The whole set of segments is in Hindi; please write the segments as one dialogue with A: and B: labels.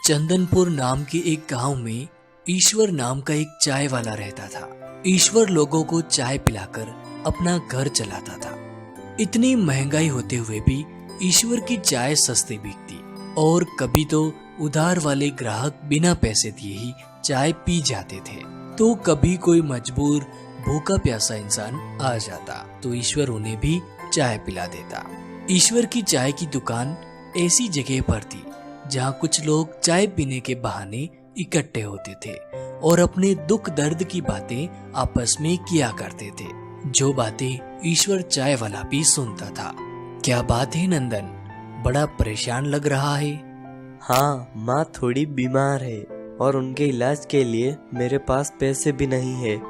A: चंदनपुर नाम के एक गांव में ईश्वर नाम का एक चाय वाला रहता था। ईश्वर लोगों को चाय पिलाकर अपना घर चलाता था। इतनी महंगाई होते हुए भी ईश्वर की चाय सस्ती बिकती और कभी तो उधार वाले ग्राहक बिना पैसे दिए ही चाय पी जाते थे, तो कभी कोई मजबूर भूखा प्यासा इंसान आ जाता तो ईश्वर उन्हें भी चाय पिला देता। ईश्वर की चाय की दुकान ऐसी जगह पर थी जहाँ कुछ लोग चाय पीने के बहाने इकट्ठे होते थे और अपने दुख दर्द की बातें आपस में किया करते थे, जो बातें ईश्वर चाय वाला भी सुनता था। क्या बात है नंदन, बड़ा परेशान लग रहा है?
B: हाँ, माँ थोड़ी बीमार है और उनके इलाज के लिए मेरे पास पैसे भी नहीं है।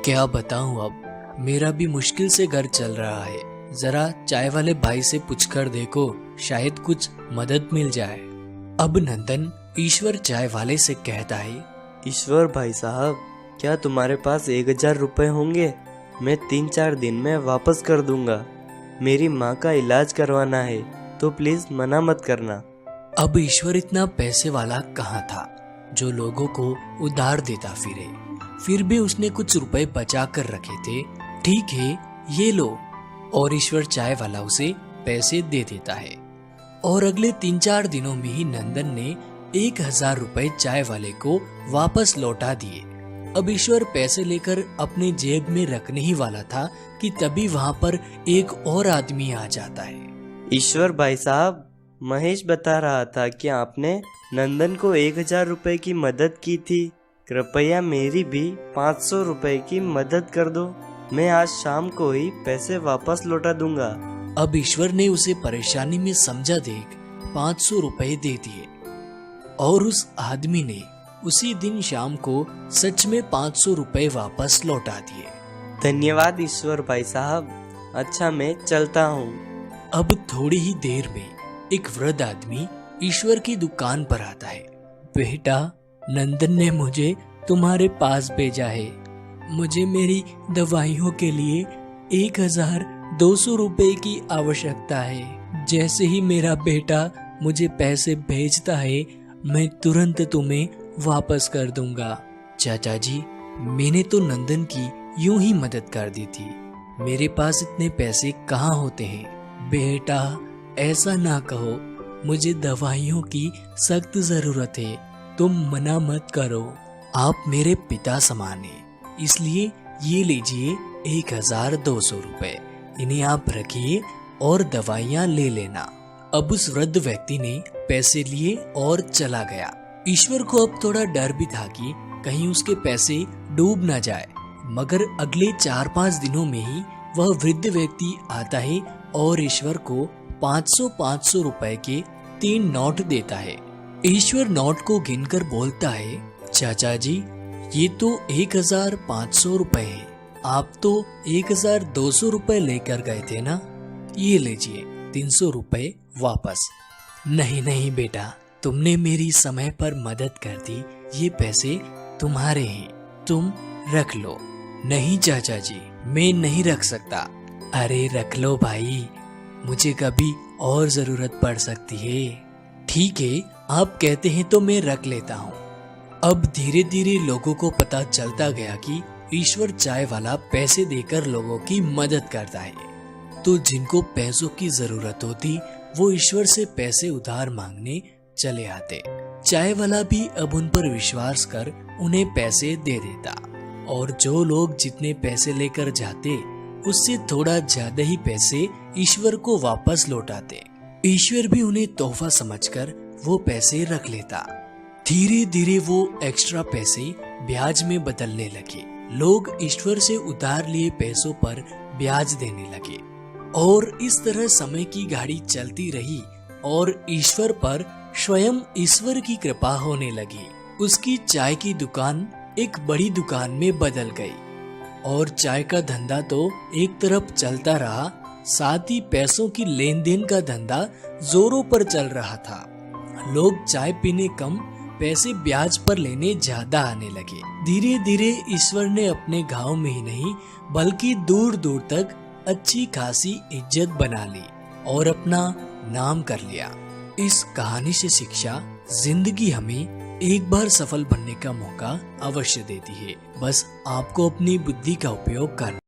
A: क्या बताऊं, अब मेरा भी मुश्किल से घर चल रहा है। जरा चाय वाले भाई से पूछकर देखो, शायद कुछ मदद मिल जाए। अब नंदन ईश्वर चाय वाले से कहता है,
B: ईश्वर भाई साहब, क्या तुम्हारे पास 1000 रुपए होंगे? मैं 3-4 दिन में वापस कर दूंगा। मेरी माँ का इलाज करवाना है, तो प्लीज मना मत करना।
A: अब ईश्वर इतना पैसे वाला कहाँ था जो लोगों को उधार देता फिरे। फिर भी उसने कुछ रुपए बचा कर रखे थे। ठीक है, ये लो। और ईश्वर चाय वाला उसे पैसे दे देता है और अगले 3-4 दिनों में ही नंदन ने 1000 रुपए चाय वाले को वापस लौटा दिए। अब ईश्वर पैसे लेकर अपने जेब में रखने ही वाला था कि तभी वहाँ पर एक और आदमी आ जाता है।
B: ईश्वर भाई साहब, महेश बता रहा था कि आपने नंदन को 1000 रुपए की मदद की थी। कृपया मेरी भी 500 रुपए की मदद कर दो। मैं आज शाम को ही पैसे वापस लौटा दूंगा।
A: अब ईश्वर ने उसे परेशानी में समझा देख 500 रुपए दे दिए और उस आदमी ने उसी दिन शाम को सच में 500 रुपए वापस लौटा दिए।
B: धन्यवाद ईश्वर भाई साहब। अच्छा, मैं चलता हूँ।
A: अब थोड़ी ही देर में एक वृद्ध आदमी ईश्वर की दुकान पर आता है। बेटा, नंदन ने मुझे तुम्हारे पास भेजा है। मुझे मेरी दवाइयों के लिए 1200 रुपए की आवश्यकता है। जैसे ही मेरा बेटा मुझे पैसे भेजता है, मैं तुरंत तुम्हें वापस कर दूंगा। चाचा जी, मैंने तो नंदन की यूं ही मदद कर दी थी। मेरे पास इतने पैसे कहाँ होते हैं। बेटा, ऐसा ना कहो, मुझे दवाइयों की सख्त जरूरत है। तुम मना मत करो। आप मेरे पिता समान हैं, इसलिए ये लीजिए 1200 रुपए। इन्हें आप रखिए और दवाइयाँ ले लेना। अब उस वृद्ध व्यक्ति ने पैसे लिए और चला गया। ईश्वर को अब थोड़ा डर भी था कि कहीं उसके पैसे डूब न जाए, मगर अगले 4-5 दिनों में ही वह वृद्ध व्यक्ति आता है और ईश्वर को 500-500 रुपए के 3 नोट देता है। ईश्वर नोट को गिनकर बोलता है, चाचा जी, ये तो 1500 रुपए है। आप तो 1200 रुपए लेकर गए थे ना, ये लीजिए 300 रुपए वापस। नहीं नहीं बेटा, तुमने मेरी समय पर मदद कर दी, ये पैसे तुम्हारे हैं, तुम रख लो। नहीं चाचा जी, मैं नहीं रख सकता। अरे रख लो भाई, मुझे कभी और जरूरत पड़ सकती है। ठीक है, आप कहते हैं तो मैं रख लेता हूँ। अब धीरे धीरे लोगों को पता चलता गया कि ईश्वर चाय वाला पैसे देकर लोगों की मदद करता है, तो जिनको पैसों की जरूरत होती वो ईश्वर से पैसे उधार मांगने चले आते। चाय वाला भी अब उन पर विश्वास कर उन्हें पैसे दे देता और जो लोग जितने पैसे लेकर जाते उससे थोड़ा ज्यादा ही पैसे ईश्वर को वापस लौटाते। ईश्वर भी उन्हें तोहफा समझकर वो पैसे रख लेता। धीरे धीरे वो एक्स्ट्रा पैसे ब्याज में बदलने लगे। लोग ईश्वर से उधार लिए पैसों पर ब्याज देने लगे और इस तरह समय की गाड़ी चलती रही और ईश्वर पर स्वयं ईश्वर की कृपा होने लगी। उसकी चाय की दुकान एक बड़ी दुकान में बदल गई और चाय का धंधा तो एक तरफ चलता रहा, साथ ही पैसों की लेन देन का धंधा जोरों पर चल रहा था। लोग चाय पीने कम, पैसे ब्याज पर लेने ज्यादा आने लगे। धीरे धीरे ईश्वर ने अपने गांव में ही नहीं बल्कि दूर दूर तक अच्छी खासी इज्जत बना ली और अपना नाम कर लिया। इस कहानी से शिक्षा जिंदगी हमें एक बार सफल बनने का मौका अवश्य देती है, बस आपको अपनी बुद्धि का उपयोग करना